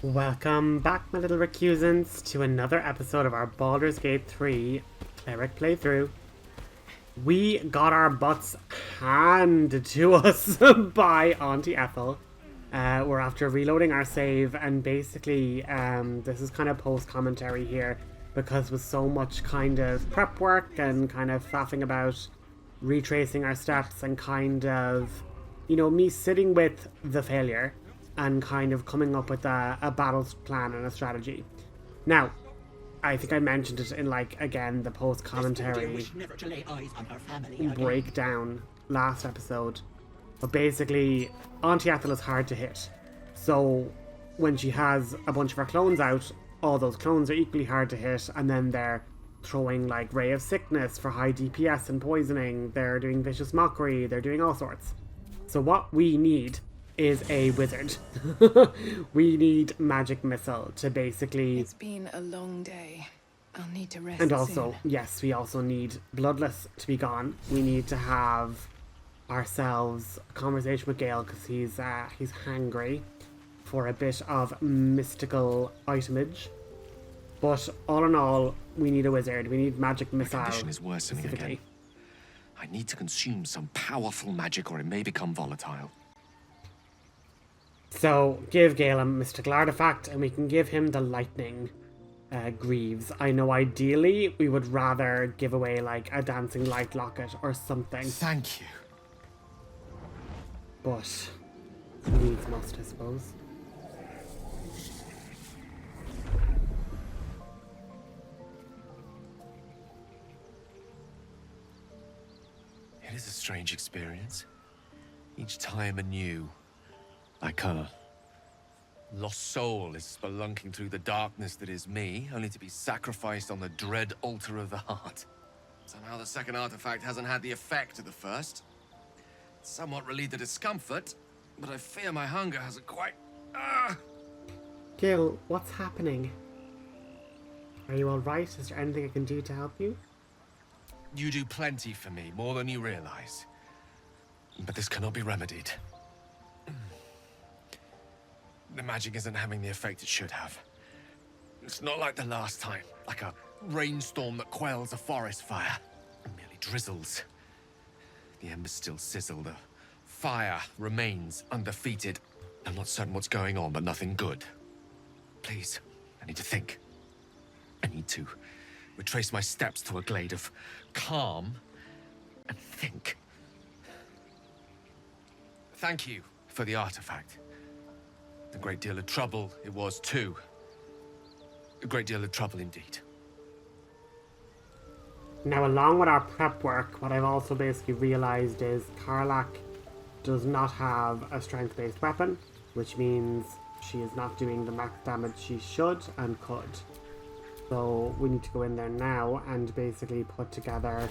Welcome back, my little recusants, to another episode of our Baldur's Gate 3 Cleric playthrough. We got our butts handed to us by Auntie Ethel. We're after reloading our save, and basically, this is kind of post-commentary here, because with so much kind of prep work and kind of faffing about, retracing our steps, and kind of, me sitting with the failure and kind of coming up with a battle plan and a strategy. Now, I think I mentioned it in, again, the post-commentary breakdown last episode. But basically, Auntie Ethel is hard to hit. So, when she has a bunch of her clones out, all those clones are equally hard to hit, and then they're throwing, Ray of Sickness for high DPS and poisoning, they're doing Vicious Mockery, they're doing all sorts. So what we need is a wizard. We need Magic Missile to basically... It's been a long day. I'll need to rest And also, soon. yes, we also need Bloodless to be gone. We need to have ourselves a conversation with Gale, because he's hangry for a bit of mystical itemage. But all in all, we need a wizard. We need Magic Missile. My condition is worsening again. I need to consume some powerful magic, or it may become volatile. So, give Gale a mystical artifact, and we can give him the lightning greaves. I know ideally we would rather give away a dancing light locket or something. Thank you. But needs must, I suppose. It is a strange experience. Each time anew. Like a lost soul is spelunking through the darkness that is me, only to be sacrificed on the dread altar of the heart. Somehow the second artifact hasn't had the effect of the first. It's somewhat relieved the discomfort, but I fear my hunger hasn't quite... Gale, what's happening? Are you alright? Is there anything I can do to help you? You do plenty for me, more than you realize. But this cannot be remedied. The magic isn't having the effect it should have. It's not like the last time, like a rainstorm that quells a forest fire. It merely drizzles. The embers still sizzle, the fire remains undefeated. I'm not certain what's going on, but nothing good. Please, I need to think. I need to retrace my steps to a glade of calm and think. Thank you for the artifact. A great deal of trouble it was too. A great deal of trouble indeed. Now, along with our prep work, what I've also basically realised is Karlach does not have a strength-based weapon, which means she is not doing the max damage she should and could. So we need to go in there now and basically put together,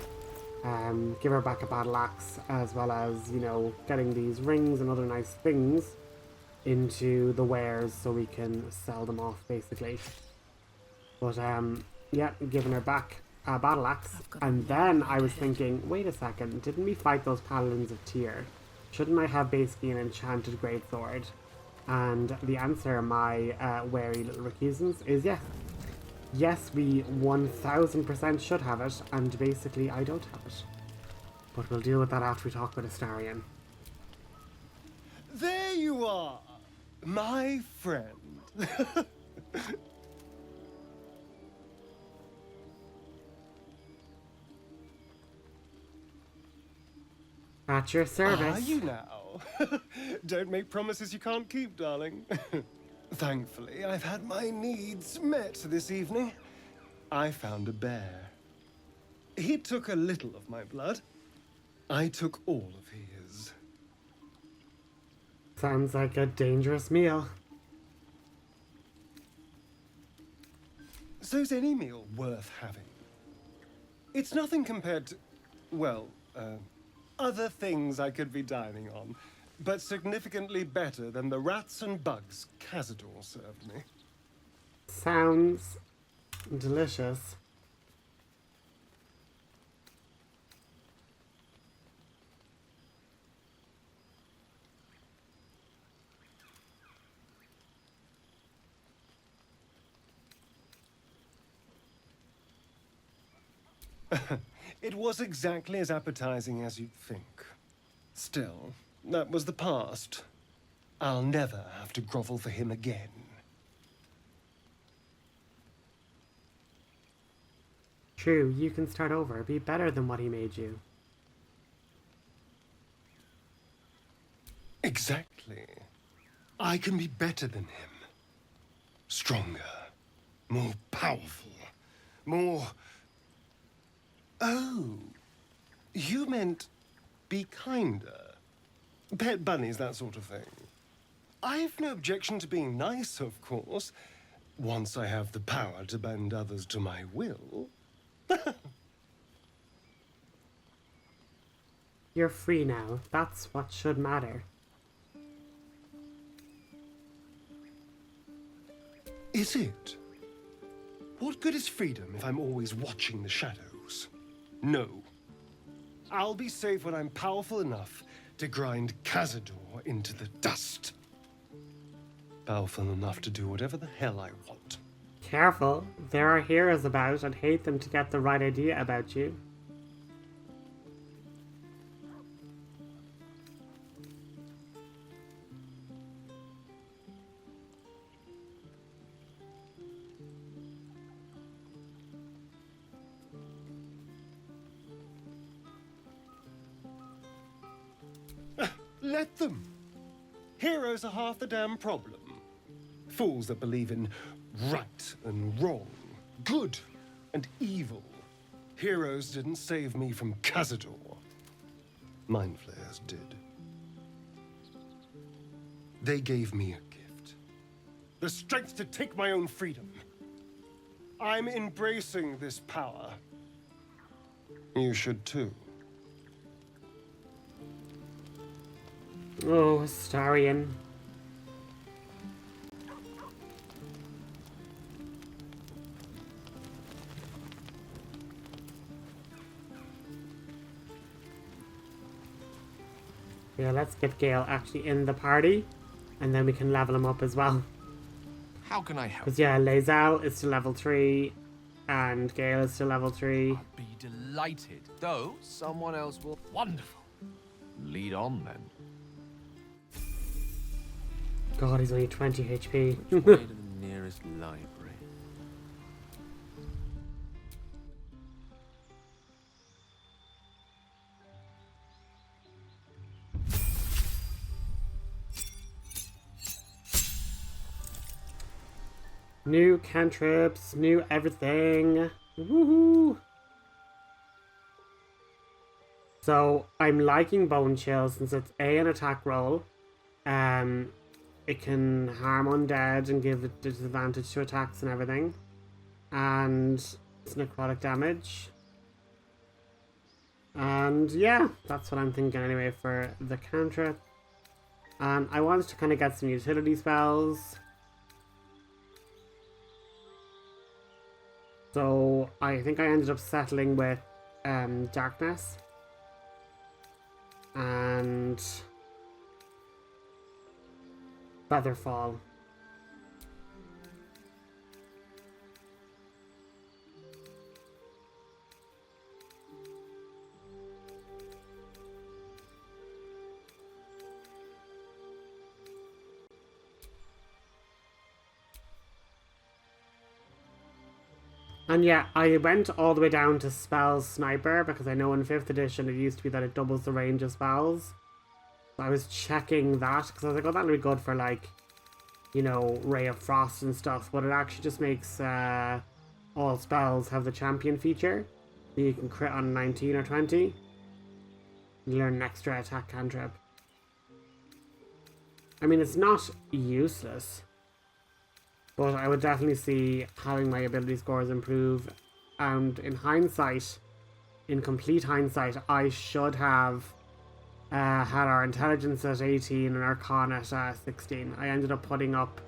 give her back a battle axe, as well as, getting these rings and other nice things into the wares so we can sell them off, basically. But, yeah, giving her back a battle axe. And then I was thinking, wait a second, didn't we fight those paladins of Tyr? Shouldn't I have basically an enchanted greatsword? And the answer, my wary little recusants, is yes. Yes, we 1000% should have it, and basically I don't have it. But we'll deal with that after we talk with Astarion. There you are, my friend. At your service. Are you now? Don't make promises you can't keep, darling. Thankfully, I've had my needs met this evening. I found a bear. He took a little of my blood. I took all of his. Sounds like a dangerous meal. So's any meal worth having. It's nothing compared to, well, other things I could be dining on, but significantly better than the rats and bugs Cazador served me. Sounds delicious. It was exactly as appetizing as you'd think. Still, that was the past. I'll never have to grovel for him again. True, you can start over. Be better than what he made you. Exactly. I can be better than him. Stronger. More powerful. More... Oh. You meant be kinder. Pet bunnies, that sort of thing. I've no objection to being nice, of course. Once I have the power to bend others to my will. You're free now. That's what should matter. Is it? What good is freedom if I'm always watching the shadows? No. I'll be safe when I'm powerful enough to grind Cazador into the dust. Powerful enough to do whatever the hell I want. Careful. There are heroes about. I'd hate them to get the right idea about you. Let them. Heroes are half the damn problem. Fools that believe in right and wrong, good and evil. Heroes didn't save me from Cazador. Mind flayers did. They gave me a gift. The strength to take my own freedom. I'm embracing this power. You should too. Oh, Astarion. Yeah, let's get Gale actually in the party, and then we can level him up as well. How can I help? Because yeah, Lae'zel is to level 3, and Gale is to level 3. I'd be delighted. Though, someone else will... Wonderful. Lead on, then. God, he's only 20 HP. Which way to the nearest library? New cantrips, new everything. Woohoo! So I'm liking Bone Chill since it's an attack roll. It can harm undead and give it disadvantage to attacks and everything. And it's necrotic damage. And yeah, that's what I'm thinking anyway for the cantrip. And I wanted to kind of get some utility spells. So I think I ended up settling with Darkness. And Featherfall. And yeah, I went all the way down to Spells Sniper because I know in 5th edition it used to be that it doubles the range of spells. So I was checking that because I was like, oh, that'll be good for like, you know, Ray of Frost and stuff. But it actually just makes all spells have the champion feature. So you can crit on 19 or 20. You learn an extra attack cantrip. I mean, it's not useless. But I would definitely see having my ability scores improve. And in hindsight, in complete hindsight, I should have had our intelligence at 18 and our con at 16. I ended up putting up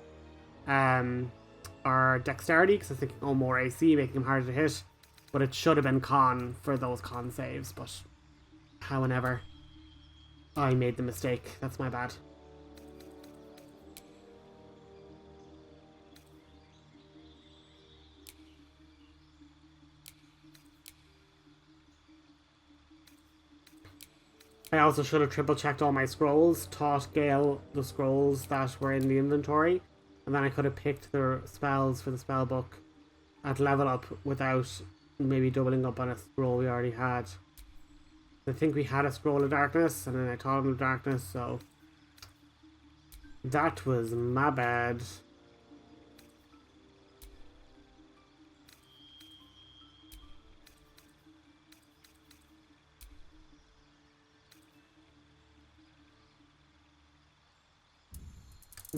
our dexterity because I was thinking, oh, more AC, making him harder to hit. But it should have been con for those con saves. But however, I made the mistake. That's my bad. I also should have triple checked all my scrolls, taught Gale the scrolls that were in the inventory, and then I could have picked the spells for the spell book at level up without maybe doubling up on a scroll we already had. I think we had a scroll of darkness, and then I taught him of darkness, so that was my bad.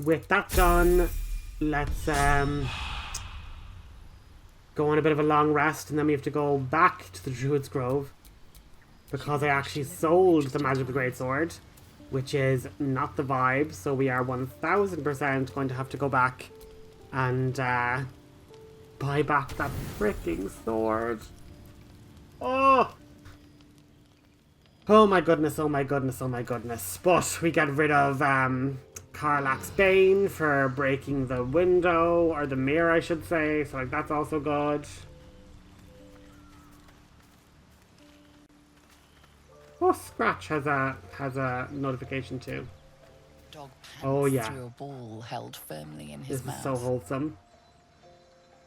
With that done, let's go on a bit of a long rest, and then we have to go back to the Druid's Grove because I actually sold the Magic of the Greatsword, which is not the vibe, so we are 1000% going to have to go back and buy back that freaking sword. Oh! Oh my goodness, oh my goodness, oh my goodness. But we get rid of Karlach's Bane for breaking the window, or the mirror I should say, so like that's also good. Oh, Scratch has a notification too. Dog pants Oh, yeah. through a ball held firmly in his This mouth. is so wholesome.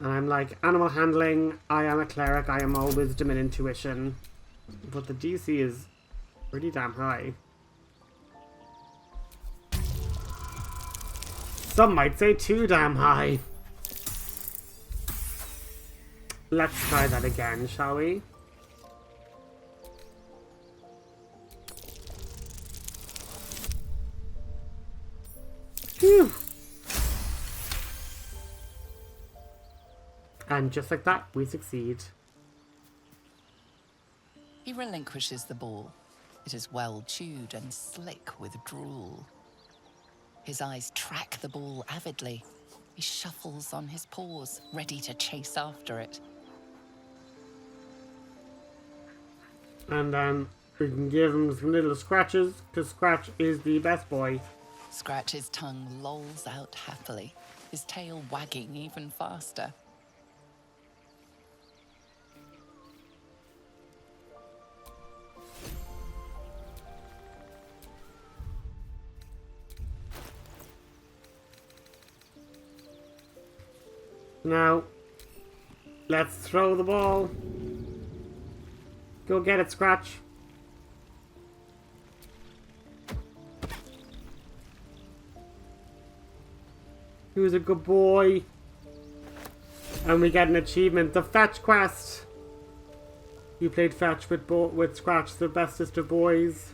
And I'm like, animal handling, I am a cleric, I am all wisdom and intuition. But the DC is pretty damn high. Some might say too damn high. Let's try that again, shall we? Phew. And just like that, we succeed. He relinquishes the ball. It is well chewed and slick with drool. His eyes track the ball avidly. He shuffles on his paws, ready to chase after it. And then we can give him some little scratches, because Scratch is the best boy. Scratch's tongue lolls out happily, his tail wagging even faster. Now, let's throw the ball. Go get it, Scratch. Who's a good boy? And we get an achievement, the Fetch Quest. You played Fetch with Scratch, the bestest of boys.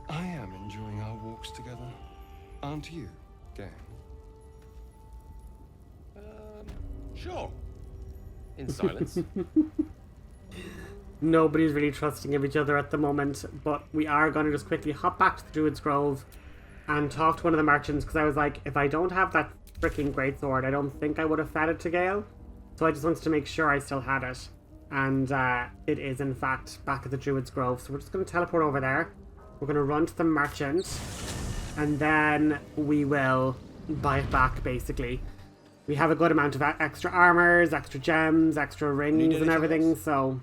I am enjoying our walks together. Aren't you, gang? Sure. In silence. Nobody's really trusting of each other at the moment, but we are going to just quickly hop back to the Druid's Grove and talk to one of the merchants, because I was like, if I don't have that freaking greatsword, I don't think I would have fed it to Gale. So I just wanted to make sure I still had it. And it is, in fact, back at the Druid's Grove. So we're just going to teleport over there. We're going to run to the merchant, and then we will buy it back, basically. We have a good amount of extra armors, extra gems, extra rings and everything, so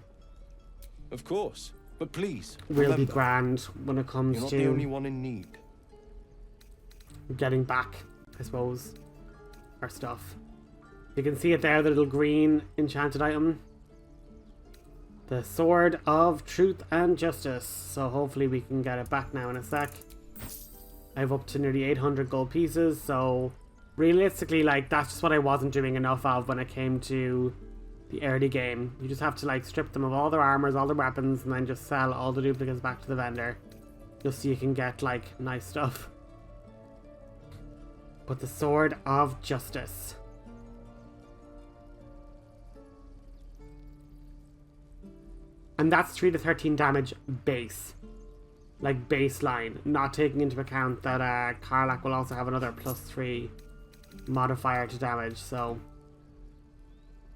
Of course, but please, we'll be remember, grand when it comes you're not the only to one in need. getting back, I suppose, our stuff. You can see it there, the little green enchanted item. The Sword of Truth and Justice. So hopefully we can get it back now in a sec. I have up to nearly 800 gold pieces, so realistically, like, that's just what I wasn't doing enough of when it came to the early game. You just have to, like, strip them of all their armors, all their weapons, and then just sell all the duplicates back to the vendor. Just so you can get, like, nice stuff. But the Sword of Justice. And that's 3 to 13 damage base. Like, baseline. Not taking into account that Karlach will also have another +3 modifier to damage, so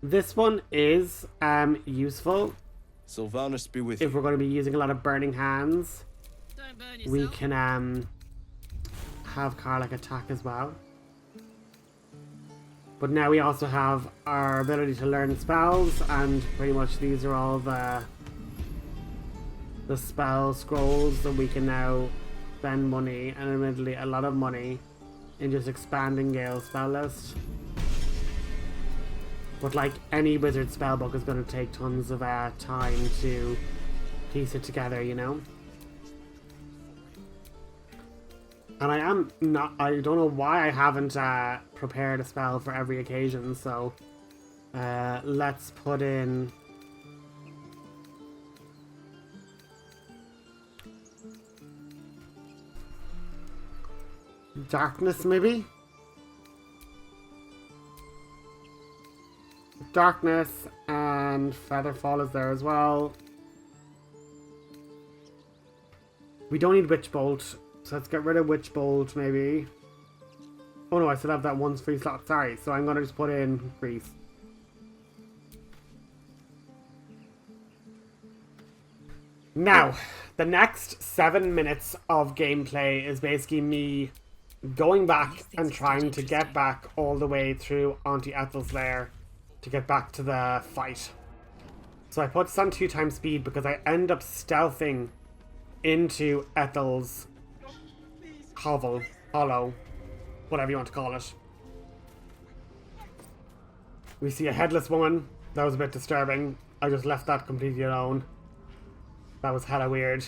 this one is useful Sylvanus be with if you. we're going to be using a lot of burning hands. Don't burn We yourself. can have Karlach attack as well. But now we also have our ability to learn spells, and pretty much these are all the spell scrolls that we can now spend money, and admittedly a lot of money, in just expanding Gale's spell list. But like any wizard spellbook is going to take tons of time to piece it together, you know? And I don't know why I haven't prepared a spell for every occasion, so let's put in... Darkness, maybe? Darkness, and Featherfall is there as well. We don't need Witch Bolt, so let's get rid of Witch Bolt, maybe. Oh no, I still have that one free slot, sorry, so I'm gonna just put in Grease. Now, the next 7 minutes of gameplay is basically me going back and trying to get back all the way through Auntie Ethels Lair to get back to the fight. So I put this on 2 times speed because I end up stealthing into Ethel's hollow, whatever you want to call it. We see a headless woman. That was a bit disturbing. I just left that completely alone. That was hella weird.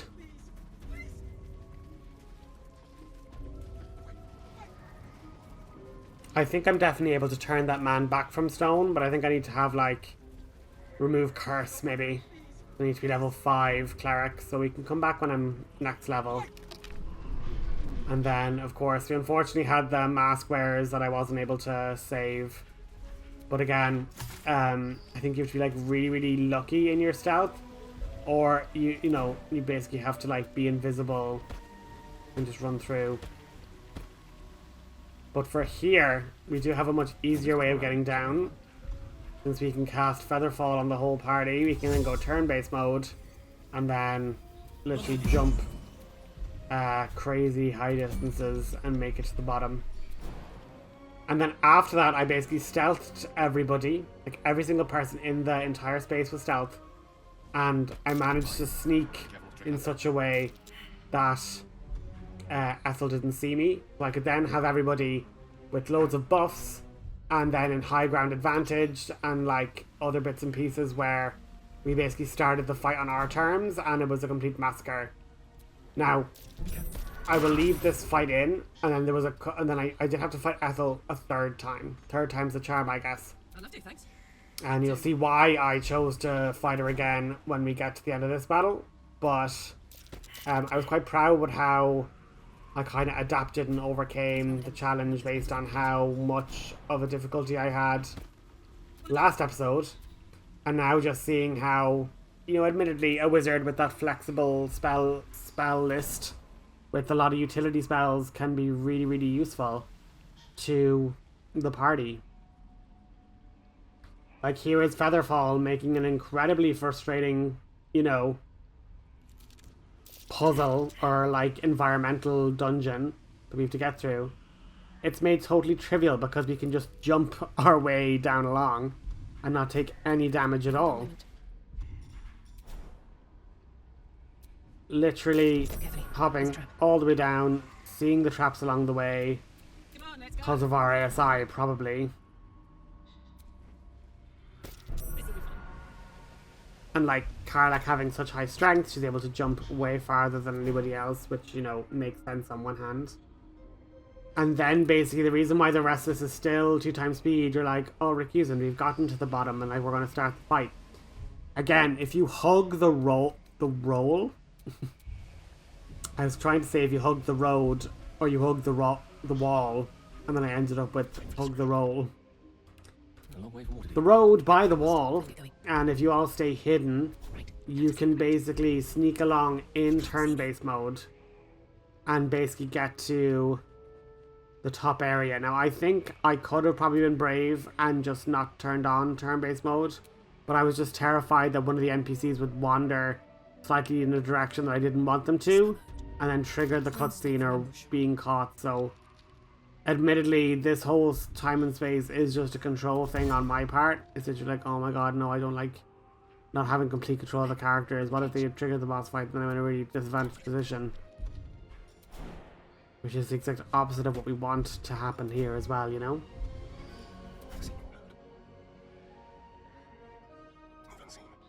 I think I'm definitely able to turn that man back from stone, but I think I need to have, like, remove curse, maybe. I need to be level 5 cleric, so we can come back when I'm next level. And then, of course, we unfortunately had the mask wearers that I wasn't able to save. But again, I think you have to be, like, really, really lucky in your stealth. Or, you know, you basically have to, like, be invisible and just run through. But for here, we do have a much easier way of getting down. Since we can cast Featherfall on the whole party, we can then go turn-based mode and then literally jump crazy high distances and make it to the bottom. And then after that, I basically stealthed everybody. Like, every single person in the entire space was stealth. And I managed to sneak in such a way that Ethel didn't see me. So I could then have everybody with loads of buffs, and then in high ground advantage, and like other bits and pieces where we basically started the fight on our terms, and it was a complete massacre. Now, I will leave this fight in, and then there was I did have to fight Ethel a 3rd time. 3rd time's the charm, I guess. I love you, thanks. And you'll see why I chose to fight her again when we get to the end of this battle. But I was quite proud with how I kind of adapted and overcame the challenge based on how much of a difficulty I had last episode. And now just seeing how, you know, admittedly a wizard with that flexible spell list with a lot of utility spells can be really, really useful to the party. Like, here is Featherfall making an incredibly frustrating, you know, puzzle or like environmental dungeon that we have to get through. It's made totally trivial because we can just jump our way down along and not take any damage at all. Literally hopping all the way down, seeing the traps along the way because of our ASI, probably. And like Karlach having such high strength, she's able to jump way farther than anybody else, which, you know, makes sense on one hand. And then basically the reason why the rest of this is still 2 times speed, you're like, oh, Rick-Usen, we've gotten to the bottom and like we're going to start the fight. Again, if you hug the roll, I was trying to say if you hug the road or you hug the wall, and then I ended up with hug the roll. The road by the wall, and if you all stay hidden, you can basically sneak along in turn-based mode and basically get to the top area. Now, I think I could have probably been brave and just not turned on turn-based mode, but I was just terrified that one of the NPCs would wander slightly in a direction that I didn't want them to, and then trigger the cutscene or being caught, so admittedly, this whole time and space is just a control thing on my part. It's literally like, oh my god, no, I don't like not having complete control of the characters. What if they trigger the boss fight and then I'm in a really disadvantaged position? Which is the exact opposite of what we want to happen here as well, you know?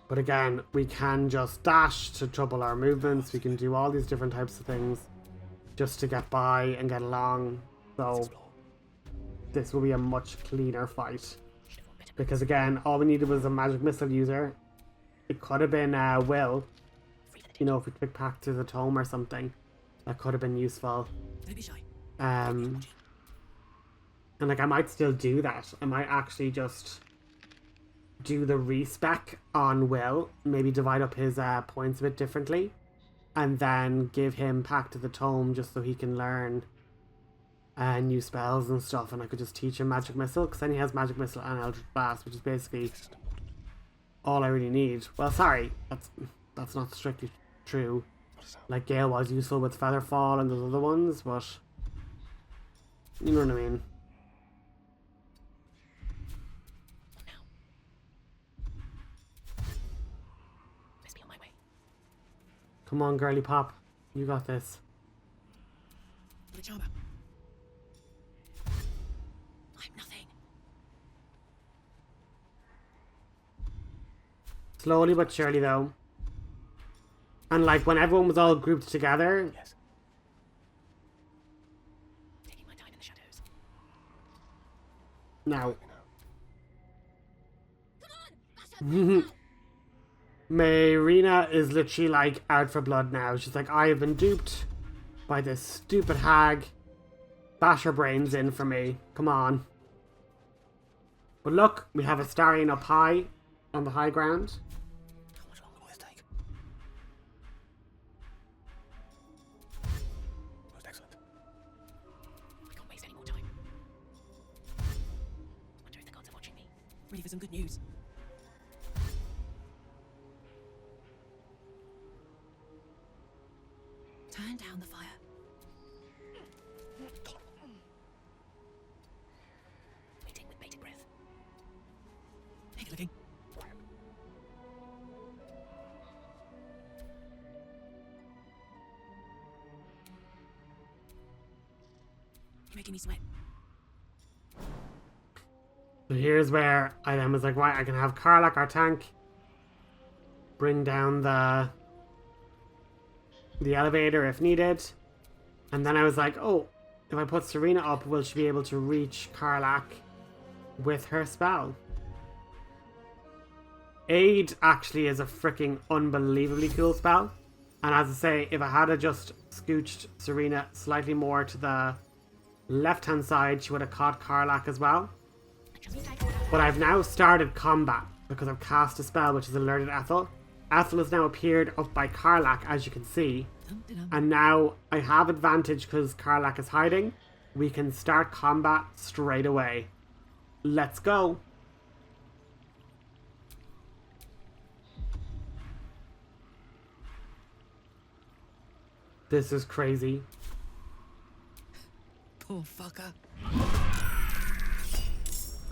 But again, we can just dash to trouble our movements. We can do all these different types of things just to get by and get along. So this will be a much cleaner fight. Because again, all we needed was a magic missile user. It could have been Will. You know, if we click back to the tome or something. That could have been useful. And like, I might still do that. I might actually just do the respec on Will, maybe divide up his points a bit differently, and then give him Pact to the Tome just so he can learn new spells and stuff, and I could just teach him Magic Missile, because then he has Magic Missile and Eldritch Blast, which is basically all I really need. Well, sorry, that's not strictly true. Like, Gale was useful with Featherfall and those other ones, but you know what I mean. Come on, girly pop. You got this. I'm nothing. Slowly but surely, though. And like, when everyone was all grouped together... Yes. Taking my time in the shadows. Now. Marina is literally like out for blood now. She's like, I have been duped by this stupid hag. Bash her brains in for me. Come on. But look, we have Astarion up high on the high ground. How much longer will this take? Most excellent. I can't waste any more time. Wonder if the gods are watching me. Ready for some good news. Turn down the fire. Waiting with bated breath. Take a looking. You're making me sweat. So here's where I then was like, right, I can have Karlach, our tank, bring down the elevator if needed. And then I was like, oh, if I put Serena up, will she be able to reach Karlach with her spell? Aid actually is a freaking unbelievably cool spell. And as I say, if I had just scooched Serena slightly more to the left-hand side, she would have caught Karlach as well. But I've now started combat because I've cast a spell which has alerted Ethel. Ethel has now appeared up by Karlach, as you can see. And now I have advantage because Karlach is hiding. We can start combat straight away. Let's go. This is crazy. Poor fucker.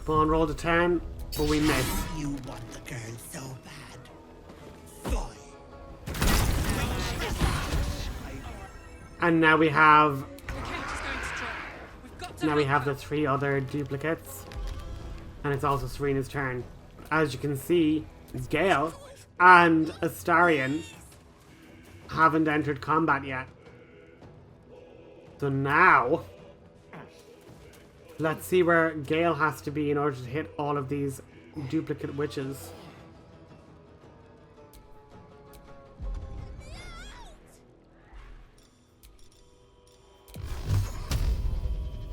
Come on, roll to 10, but we miss. You want the girl so bad. Boy. And now we have the 3 other duplicates. And it's also Serena's turn. As you can see, Gale and Astarion haven't entered combat yet. So now, let's see where Gale has to be in order to hit all of these duplicate witches.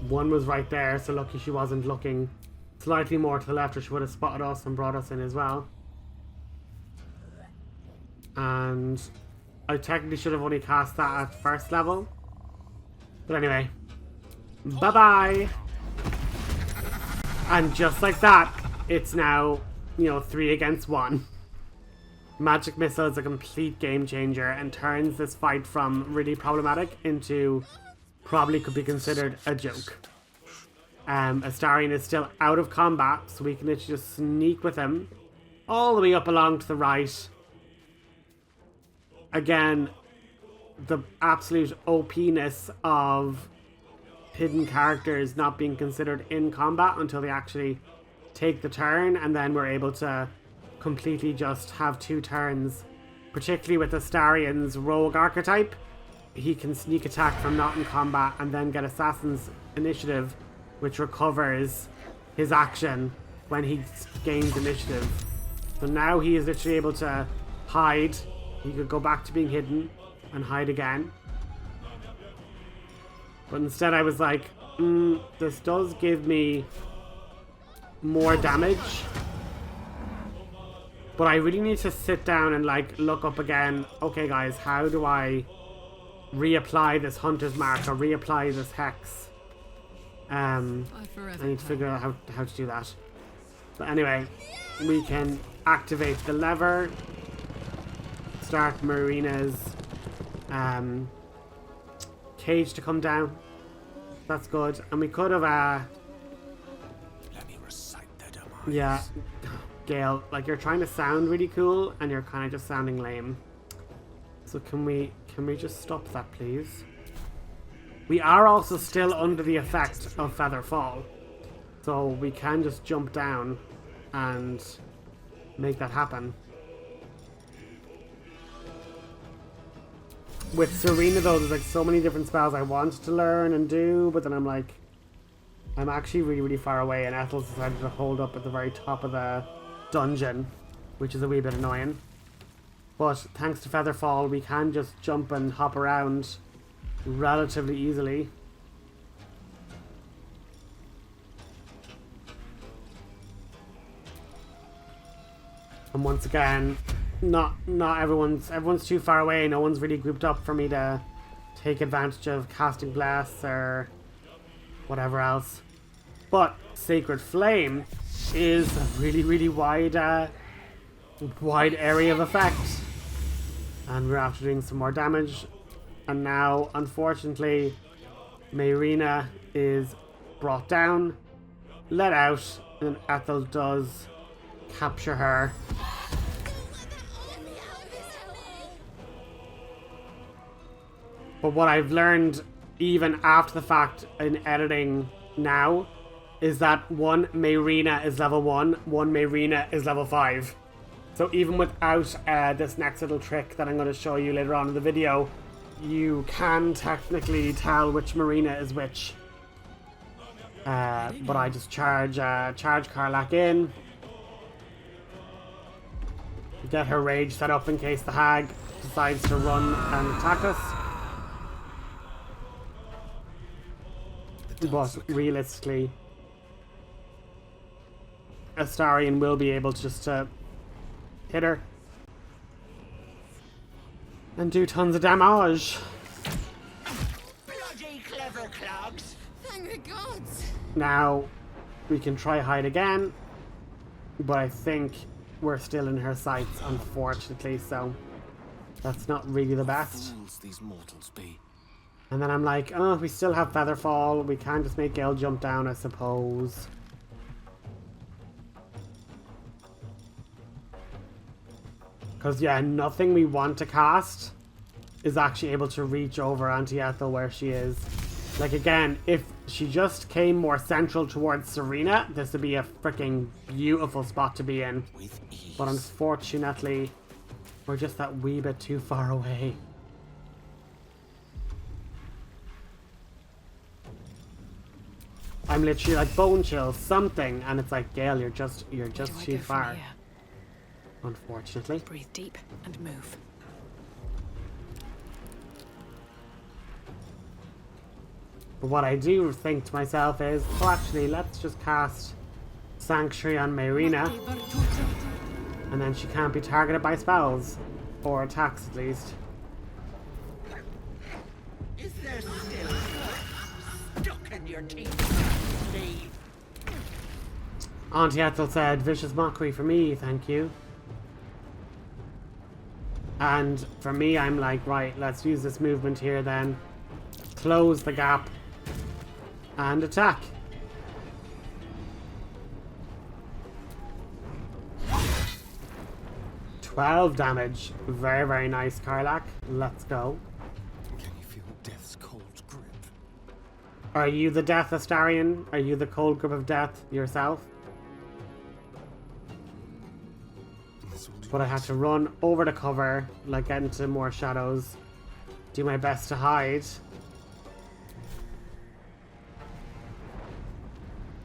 One was right there, so lucky she wasn't looking slightly more to the left, or she would have spotted us and brought us in as well. And I technically should have only cast that at first level. But anyway, bye-bye! And just like that, it's now, 3 against 1. Magic Missile is a complete game changer and turns this fight from really problematic into probably could be considered a joke. Astarion is still out of combat, so we can literally just sneak with him all the way up along to the right. Again, the absolute OP-ness of hidden characters not being considered in combat until they actually take the turn, and then we're able to completely just have 2 turns. Particularly with Astarion's rogue archetype, he can sneak attack from not in combat and then get Assassin's Initiative, which recovers his action when he gains initiative. So now he is literally able to hide. He could go back to being hidden and hide again. But instead I was like, this does give me more damage. But I really need to sit down and like look up again. Okay guys, how do I reapply this Hunter's Mark or reapply this Hex? I need to figure out how to do that. But anyway, we can activate the lever. Start Marina's cage to come down. That's good. And we could have Let me recite their demise. yeah, Gale, like you're trying to sound really cool and you're kind of just sounding lame. So can we just stop that, please? We are also still under the effect of Feather Fall, so we can just jump down and make that happen. With Serena though, there's like so many different spells I want to learn and do, but then I'm like, I'm actually really, really far away, and Ethel's decided to hold up at the very top of the dungeon, which is a wee bit annoying. But thanks to Featherfall, we can just jump and hop around relatively easily. And once again, not everyone's too far away. No one's really grouped up for me to take advantage of casting Bless or whatever else. But Sacred Flame is a really, really wide area of effect. And we're after doing some more damage. And now, unfortunately, Mayrina is brought down, let out, and Ethel does capture her. But what I've learned, even after the fact in editing now, is that one Mayrina is level 1, one Mayrina is level 5. So even without this next little trick that I'm going to show you later on in the video, you can technically tell which Marina is which. But I just charge Karlach in. Get her rage set up in case the hag decides to run and attack us. But realistically, Astarion will be able just to hit her and do tons of damage. Bloody clever clogs. Thank the gods. Now we can try hide again, but I think we're still in her sights, unfortunately, so that's not really the best. Fools these mortals be. And then I'm like, oh, we still have Featherfall. We can just make Gale jump down, I suppose. Because, yeah, nothing we want to cast is actually able to reach over Auntie Ethel where she is. Like, again, if she just came more central towards Serena, this would be a freaking beautiful spot to be in. With ease. But unfortunately, we're just that wee bit too far away. I'm literally like bone chill, something, and it's like, Gale, you're just too far. Unfortunately. Breathe deep and move. But what I do think to myself is, oh, actually, let's just cast Sanctuary on Mayrina, and then she can't be targeted by spells, or attacks at least. Is there still stuck in your teeth? Leave. Auntie Ethel said, vicious mockery for me, thank you. And for me, I'm like, right, let's use this movement here then. Close the gap. And attack. 12 damage. Very, very nice, Karlak. Let's go. Can you feel death's cold grip? Are you the Death Astarion? Are you the cold grip of death yourself? This will do. But I had to run over the cover, like get into more shadows. Do my best to hide.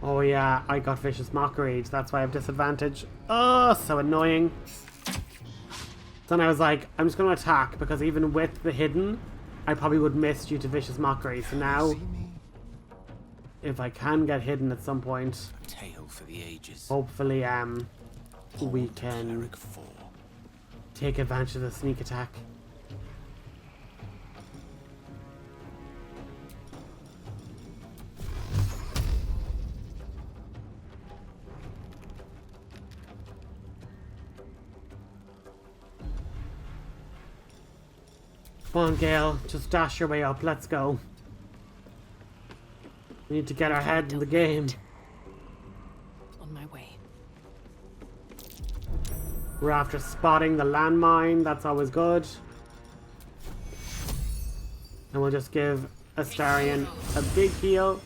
Oh yeah, I got Vicious Mockery. That's why I have disadvantage. Oh, so annoying. Then I was like, I'm just going to attack, because even with the hidden, I probably would miss due to Vicious Mockery. So now, See me? if I can get hidden at some point, A tale for the ages. hopefully we can Cleric 4. take advantage of the sneak attack. Come on, Gale. Just dash your way up. Let's go. We need to get our head in the game. On my way. We're after spotting the landmine. That's always good. And we'll just give Astarion a big heal.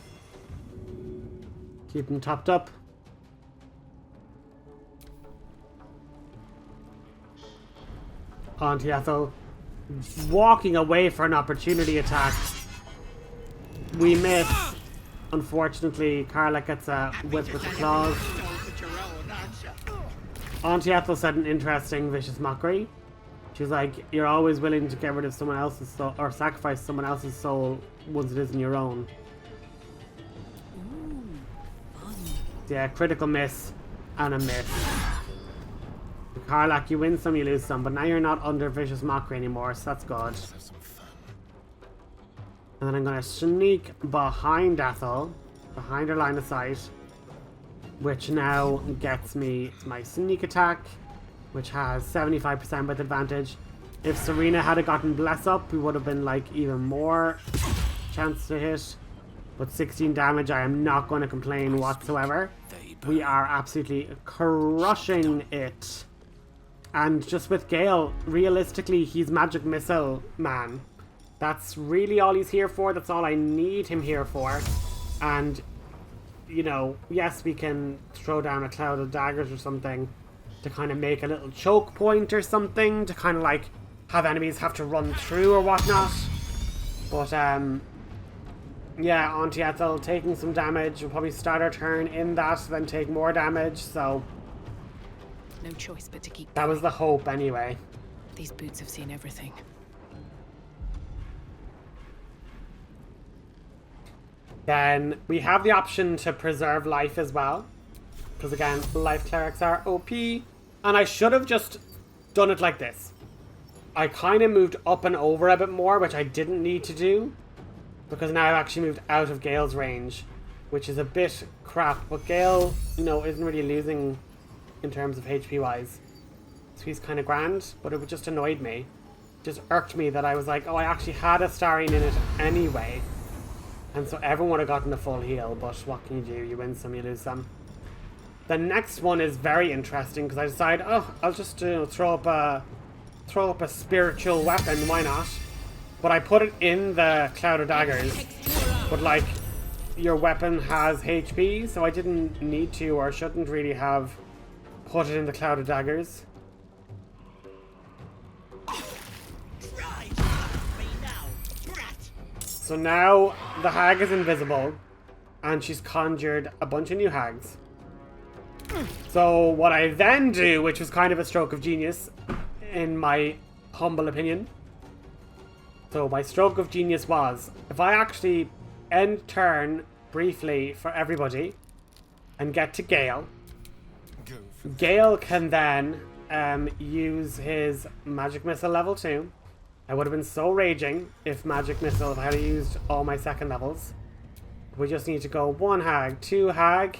Keep him topped up. Auntie Ethel walking away for an opportunity attack. We miss. Unfortunately, Karlak gets a whip with the claws. Auntie Ethel said an interesting Vicious Mockery. She was like, you're always willing to get rid of someone else's soul, or sacrifice someone else's soul once it isn't your own. Yeah, critical miss and a miss. Karlak, you win some, you lose some, but now you're not under Vicious Mockery anymore, so that's good. Let's have some fun. And then I'm going to sneak behind Ethel, behind her line of sight, which now gets me my sneak attack, which has 75% with advantage. If Serena had gotten Bless up, we would have been like even more chance to hit. But 16 damage, I am not going to complain whatsoever. We are absolutely crushing it. And just with Gale, realistically, he's Magic Missile Man. That's really all he's here for. That's all I need him here for. And, you know, yes, we can throw down a cloud of daggers or something to kind of make a little choke point or something to kind of like have enemies have to run through or whatnot. But, yeah, Auntie Ethel taking some damage. We'll probably start our turn in that, then take more damage, so No choice but to keep that was the hope anyway. These boots have seen everything. Then we have the option to preserve life as well. Because again, life clerics are OP. And I should have just done it like this. I kind of moved up and over a bit more, which I didn't need to do. Because now I've actually moved out of Gale's range. Which is a bit crap. But Gale, you know, isn't really losing in terms of HP wise. So he's kind of grand. But it just annoyed me. It just irked me that I was like, oh, I actually had a Astarion in it anyway. And so everyone would have gotten a full heal, but what can you do? You win some, you lose some. The next one is very interesting because I decided, oh, I'll just throw up a spiritual weapon. Why not? But I put it in the Cloud of Daggers. But like, your weapon has HP, so I didn't need to or shouldn't really have put it in the Cloud of Daggers. So now the hag is invisible and she's conjured a bunch of new hags. So what I then do, which was kind of a stroke of genius in my humble opinion. So my stroke of genius was, if I actually end turn briefly for everybody and get to Gale, Gale can then use his Magic Missile level 2. I would have been so raging if Magic Missile, if I had used all my second levels. We just need to go 1 hag, 2 hag,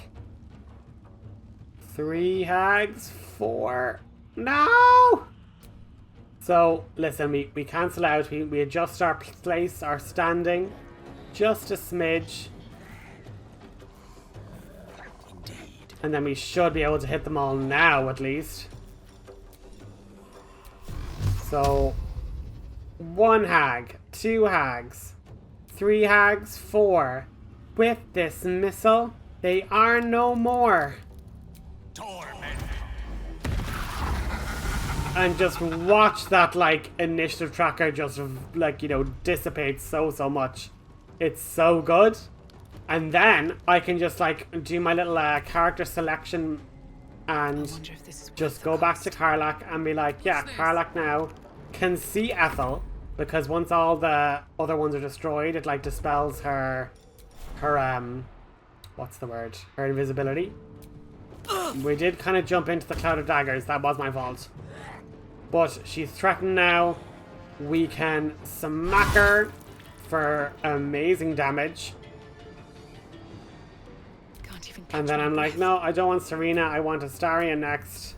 3 hags, 4. No! So, listen, we cancel out, we adjust our place, our standing, just a smidge. Indeed. And then we should be able to hit them all now, at least. So, 1 hag, 2 hags, 3 hags, 4. With this missile, they are no more. Torment. And just watch that, like, initiative tracker just, like, you know, dissipate so much. It's so good. And then I can just, like, do my little character selection and wonder if this is worth just the go back cost. to Karlach and be like, yeah, Karlach now can see Ethel, because once all the other ones are destroyed, it, like, dispels her what's the word? Her invisibility. We did kind of jump into the cloud of daggers. That was my fault. But she's threatened now. We can smack her for amazing damage. Can't even And catch then my I'm like, breath. no, I don't want Serena. I want Astarion next.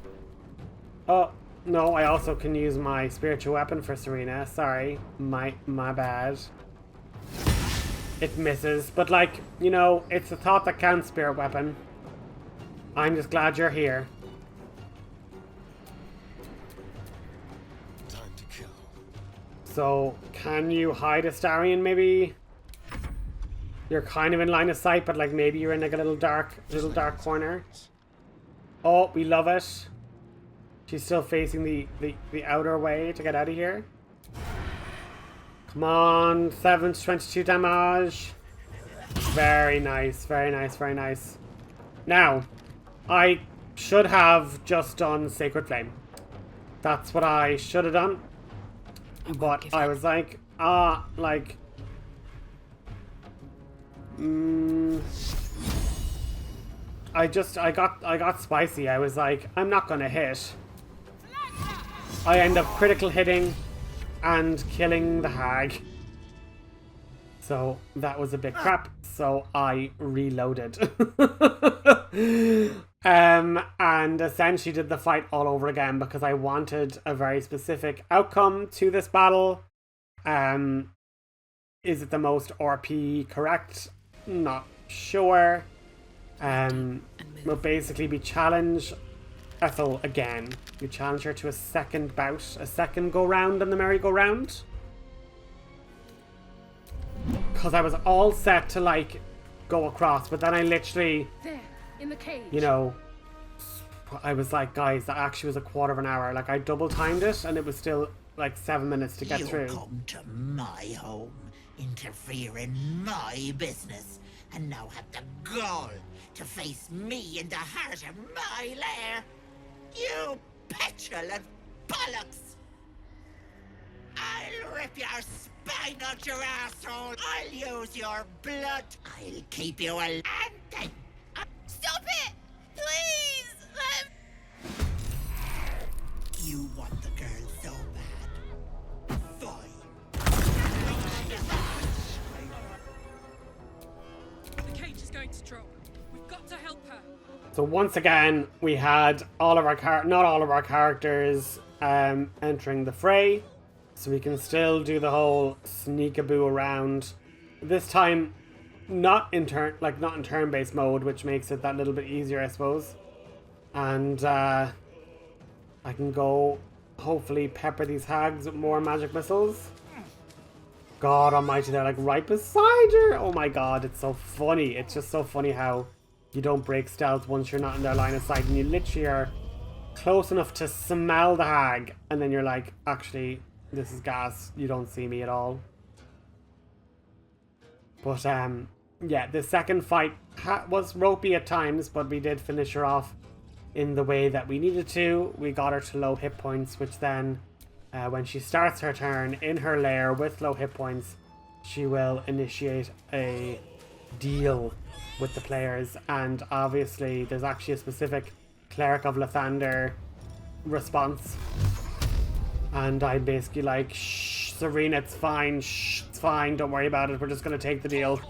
Oh, no, I also can use my spiritual weapon for Serena. Sorry. My bad. It misses. But, like, you know, it's the thought that counts, spirit weapon. I'm just glad you're here. Time to kill. So, can you hide Astarion, maybe? You're kind of in line of sight, but, like, maybe you're in, like, a little dark corner. Oh, we love it. She's still facing the outer way to get out of here. Come on, 7 to 22 damage. Very nice, very nice, very nice. Now, I should have just done Sacred Flame. That's what I should have done. But I was like, I got spicy. I was like, I'm not gonna hit. I end up critical hitting and killing the hag. So that was a bit crap. So I reloaded. And essentially did the fight all over again because I wanted a very specific outcome to this battle. Is it the most RP correct? Not sure. But basically we challenge Ethel again. We challenge her to a second bout, a second go round on the merry-go-round. Because I was all set to, like, go across, but then I literally, There, in the cage. you know, I was like, guys, that actually was a quarter of an hour. Like, I double timed it and it was still like 7 minutes to get You through. come to my home, interfere in my business, and now have the gall to face me in the heart of my lair. You petulant bollocks! I'll rip your spine out your asshole. I'll use your blood. I'll keep you alive. Stop it! Please! You want the girl so bad. Fine. The cage is going to drop. We've got to help her. So once again, we had all of our not all of our characters entering the fray. So we can still do the whole sneakaboo around. This time, not in turn-based mode, which makes it that little bit easier, I suppose. And I can go, hopefully, pepper these hags with more magic missiles. God almighty, they're like right beside her. Oh my god, it's so funny. It's just so funny how you don't break stealth once you're not in their line of sight, and you literally are close enough to smell the hag, and then you're like, actually, this is gas. You don't see me at all. But yeah, the second fight was ropey at times, but we did finish her off in the way that we needed to. We got her to low hit points, which then, when she starts her turn in her lair with low hit points, she will initiate a deal with the players. And obviously, there's actually a specific Cleric of Lathander response. And I'm basically like, shh, Serena, it's fine, shh, it's fine, don't worry about it, we're just gonna take the deal.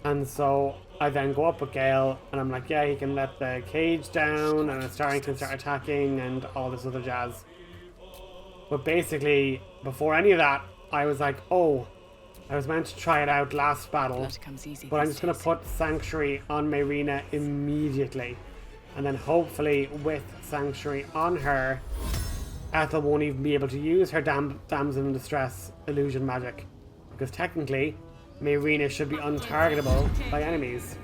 And so I then go up with Gale, and I'm like, yeah, he can let the cage down, and Astarion can start attacking, and all this other jazz. But basically, before any of that, I was like, oh, I was meant to try it out last battle, Blood comes easy but I'm these just going to days. put Sanctuary on Mayrina immediately. And then hopefully with Sanctuary on her, Ethel won't even be able to use her Damsel in Distress illusion magic. Because technically, Mayrina should be untargetable by enemies.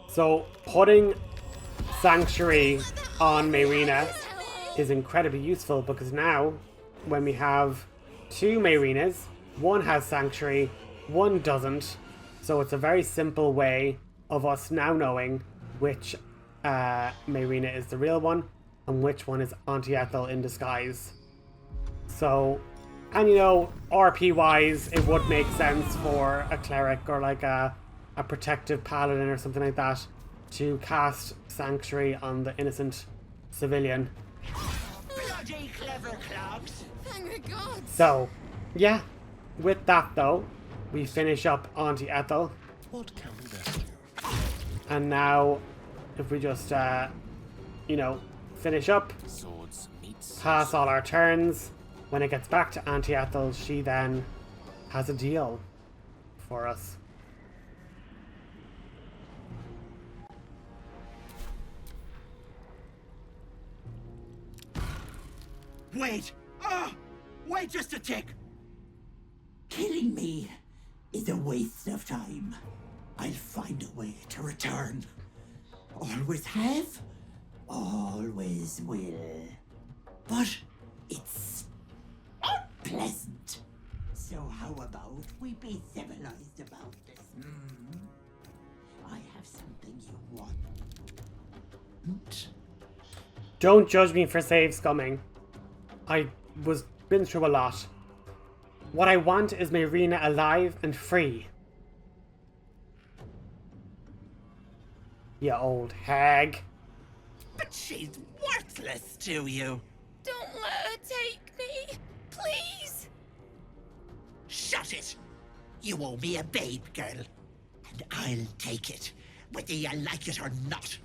So putting Sanctuary on Mayrina is incredibly useful because now when we have two Mayrinas, one has Sanctuary, one doesn't. So it's a very simple way of us now knowing which Mayrina is the real one and which one is Auntie Ethel in disguise. So, and you know, RP wise, it would make sense for a cleric or like a protective paladin or something like that to cast Sanctuary on the innocent civilian. Bloody clever clogs. Thank God. So, yeah, with that though, we finish up Auntie Ethel. What can we best do? And now, if we just, you know, finish up, Swords meets. pass all our turns, when it gets back to Auntie Ethel, she then has a deal for us. Wait! Wait just a tick! Killing me is a waste of time. I'll find a way to return. Always have, always will. But it's unpleasant. So how about we be civilized about this? I have something you want. Don't judge me for save scumming. I was been through a lot. What I want is Mayrina alive and free. You old hag. But she's worthless to you. Don't let her take me. Please. Shut it! You owe me a babe, girl. And I'll take it, whether you like it or not.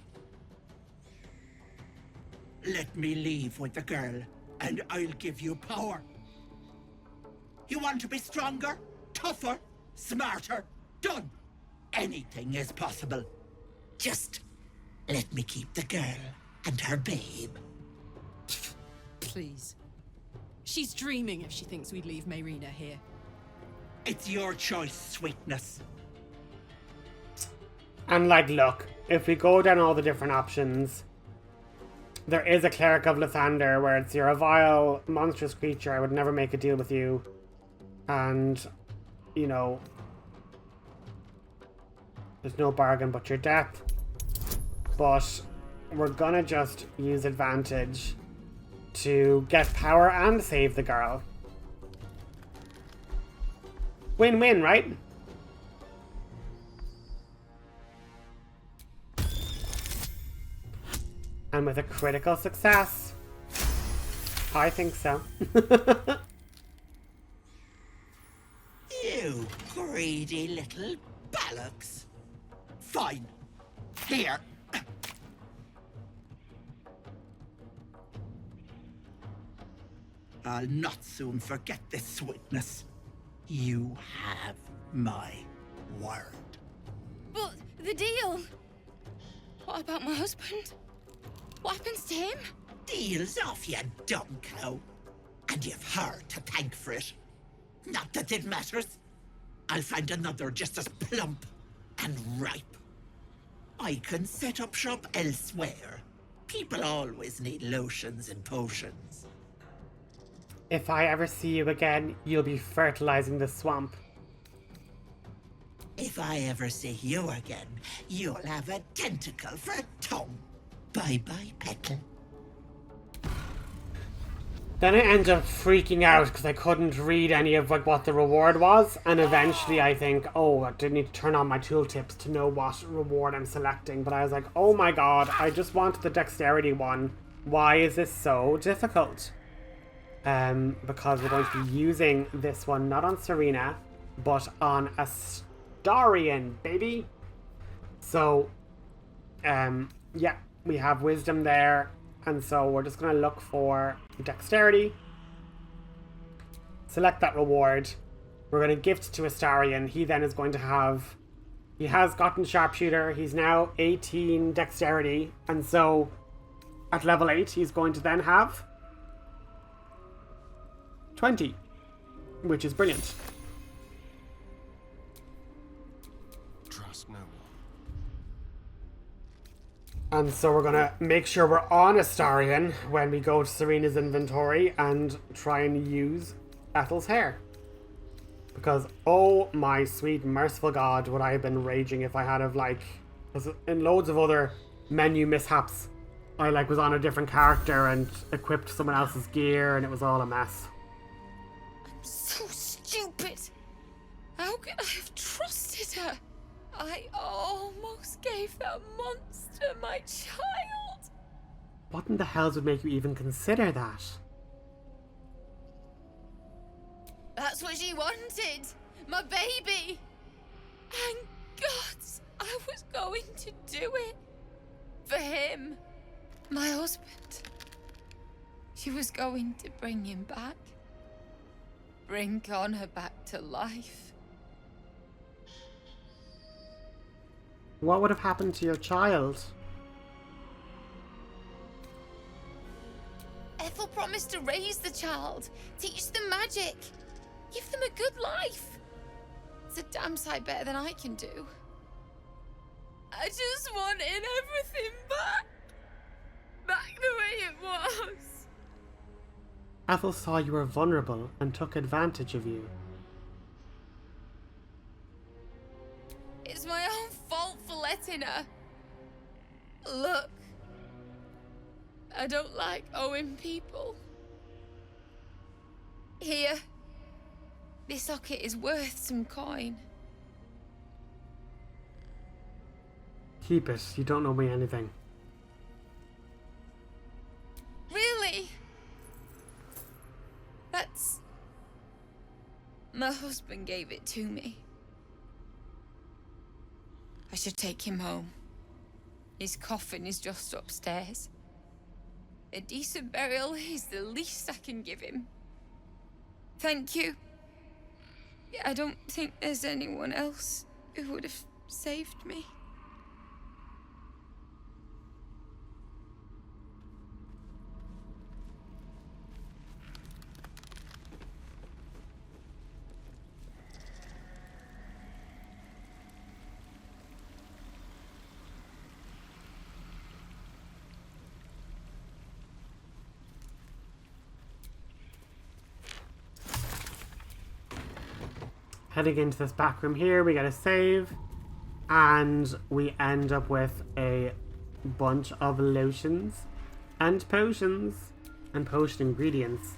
Let me leave with the girl, and I'll give you power. You want to be stronger, tougher, smarter? Done! Anything is possible. Just let me keep the girl and her babe. Please. She's dreaming if she thinks we'd leave Mayrina here. It's your choice, sweetness. And like, look, if we go down all the different options, there is a Cleric of Lathander where it's you're a vile, monstrous creature, I would never make a deal with you. And, you know, there's no bargain but your death. But we're gonna just use advantage to get power and save the girl. Win-win, right? And with a critical success. I think so. You greedy little bollocks. Fine. Here. I'll not soon forget this sweetness. You have my word. But the deal. What about my husband? What happens to him? Deal's off, you dumb cow. And you've her to thank for it. Not that it matters. I'll find another just as plump and ripe. I can set up shop elsewhere. People always need lotions and potions. If I ever see you again, you'll be fertilizing the swamp. If I ever see you again, you'll have a tentacle for a tongue. Bye-bye, Petal. Then I ended up freaking out because I couldn't read any of like what the reward was, and eventually I think, oh, I did need to turn on my tooltips to know what reward I'm selecting. But I was like, oh my god, I just wanted the dexterity one. Why is this so difficult? Because we're going to be using this one not on Serena, but on Astarion, baby. So, yeah, we have wisdom there. And so we're just going to look for dexterity. Select that reward. We're going to gift to Astarion. He then is going to have He has gotten sharpshooter. He's now 18 dexterity. And so at level 8, he's going to then have 20, which is brilliant. Trust no one. And so we're going to make sure we're on Astarion when we go to Serena's inventory and try and use Ethel's hair. Because, oh my sweet merciful god, would I have been raging if I had have, like... In loads of other menu mishaps, I, like, was on a different character and equipped someone else's gear and it was all a mess. I'm so stupid. How could I have trusted her? I almost gave that monster my child. What in the hells would make you even consider that? That's what she wanted. My baby. And God, I was going to do it. For him. My husband. She was going to bring him back. Bring Connor back to life. What would have happened to your child? Ethel promised to raise the child. Teach them magic. Give them a good life. It's a damn sight better than I can do. I just wanted everything back. Back the way it was. Ethel saw you were vulnerable and took advantage of you. It's my own fault for letting her. Look. I don't like owing people. Here. This socket is worth some coin. Keep it. You don't owe me anything. Really? That's... My husband gave it to me. I should take him home. His coffin is just upstairs. A decent burial is the least I can give him. Thank you. I don't think there's anyone else who would have saved me. Heading into this back room here, we get a save, and we end up with a bunch of lotions and potions and potion ingredients,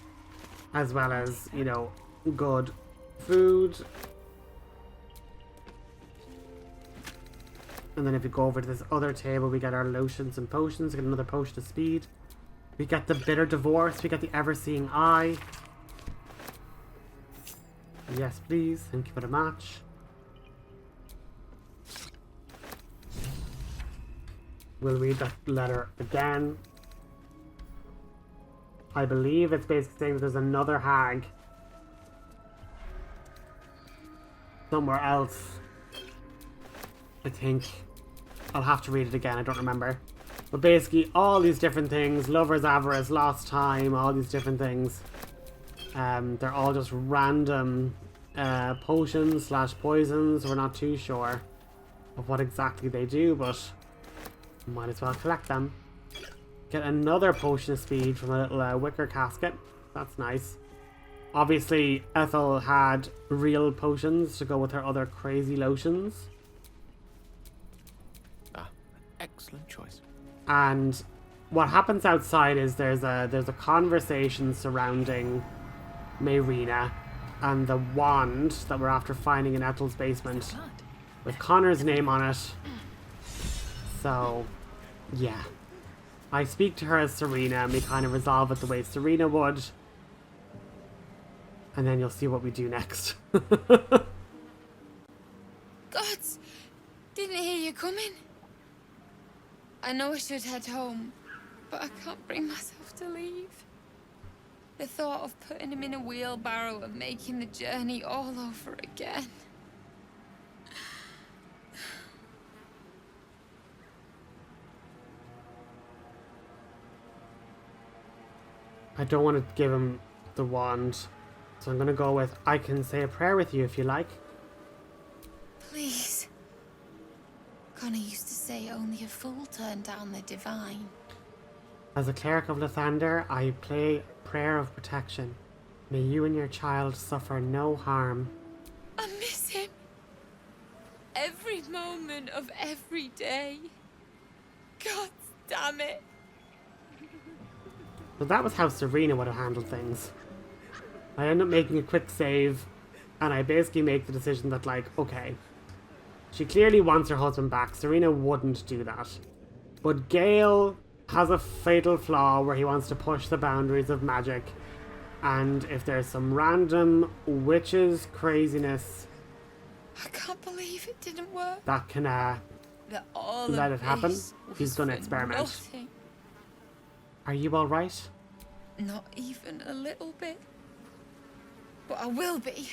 as well as, you know, good food. And then if we go over to this other table, we get our lotions and potions. We get another potion of speed. We get the bitter divorce. We get the ever-seeing eye. Yes, please. Thank you for the match. We'll read that letter again. I believe it's basically saying that there's another hag somewhere else. I think. I'll have to read it again. I don't remember. But basically, all these different things. Lover's avarice, lost time, all these different things. They're all just random potions slash poisons. We're not too sure of what exactly they do, but might as well collect them. Get another potion of speed from a little wicker casket. That's nice. Obviously, Ethel had real potions to go with her other crazy lotions. Excellent choice. And what happens outside is there's a conversation surrounding Mayrina and the wand that we're after finding in Ethel's basement with Connor's name on it. So, yeah. I speak to her as Serena and we kind of resolve it the way Serena would. And then you'll see what we do next. Gods! Didn't hear you coming. I know I should head home, but I can't bring myself to leave. The thought of putting him in a wheelbarrow and making the journey all over again. I don't want to give him the wand. So I'm going to go with, I can say a prayer with you if you like. Please. Connor used to say only a fool turned down the divine. As a cleric of Lathander, I play prayer of protection. May you and your child suffer no harm. I miss him. Every moment of every day. God damn it. So that was how Serena would have handled things. I end up making a quick save, and I basically make the decision that, like, okay, she clearly wants her husband back. Serena wouldn't do that. But Gale has a fatal flaw where he wants to push the boundaries of magic. And if there's some random witches craziness I can't believe it didn't work. that can That all let of it happen, this he's was gonna for experiment. nothing. Are you alright? Not even a little bit. But I will be.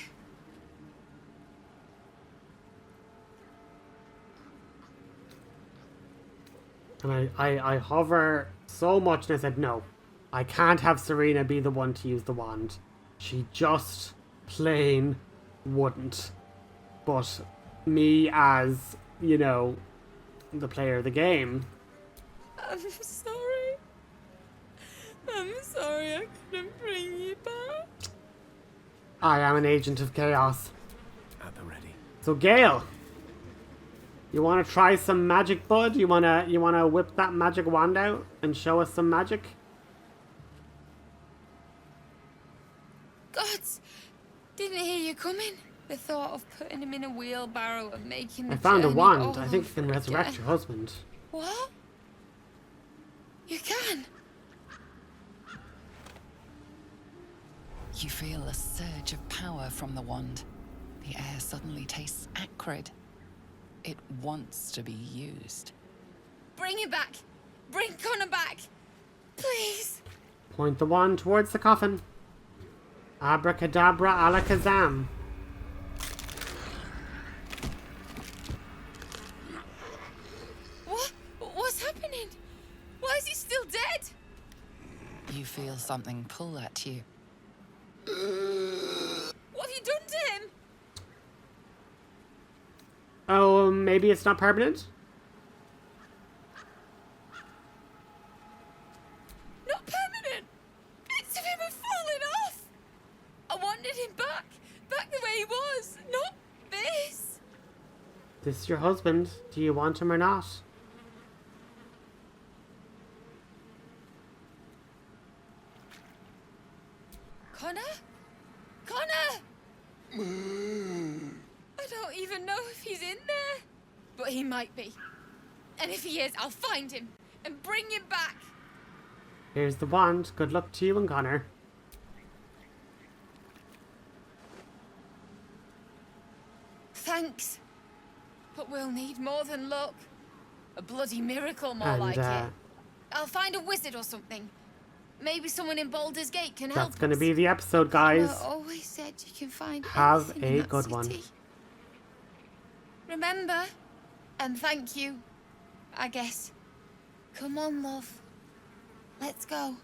And I hover so much, and I said, no, I can't have Serena be the one to use the wand. She just plain wouldn't. But me as, you know, the player of the game. I'm sorry. I'm sorry I couldn't bring you back. I am an agent of chaos. At the ready. So Gale, you want to try some magic, bud? You wanna whip that magic wand out and show us some magic? Gods, didn't hear you coming. The thought of putting him in a wheelbarrow and making the I found a journey wand. all I think you can over resurrect again. your husband. What? You can? You feel a surge of power from the wand. The air suddenly tastes acrid. It wants to be used. Bring him back. Bring Connor back. Please. Point the wand towards the coffin. Abracadabra alakazam. What? What's happening? Why is he still dead? You feel something pull at you. What have you done to him? Oh, maybe it's not permanent? Not permanent. Bits of him have fallen off. I wanted him back. Back the way he was. Not this. This is your husband. Do you want him or not? Connor? Connor! I don't even know if he's in there. But he might be. And if he is, I'll find him and bring him back. Here's the wand. Good luck to you and Connor. Thanks. But we'll need more than luck. A bloody miracle, more And, like it. I'll find a wizard or something. Maybe someone in Baldur's Gate can help That's going to us. be the episode, guys. Connor always said you can find Have anything in a that good one. city. Remember, and thank you, I guess. Come on, love. Let's go.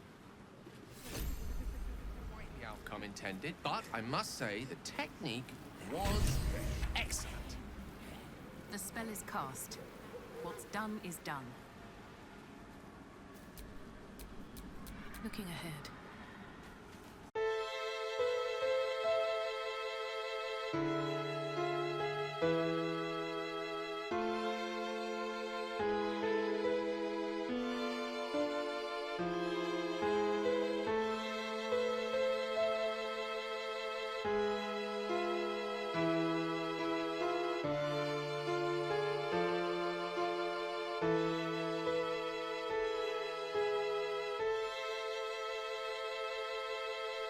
Quite the outcome intended, but I must say the technique was excellent. The spell is cast. What's done is done. Looking ahead.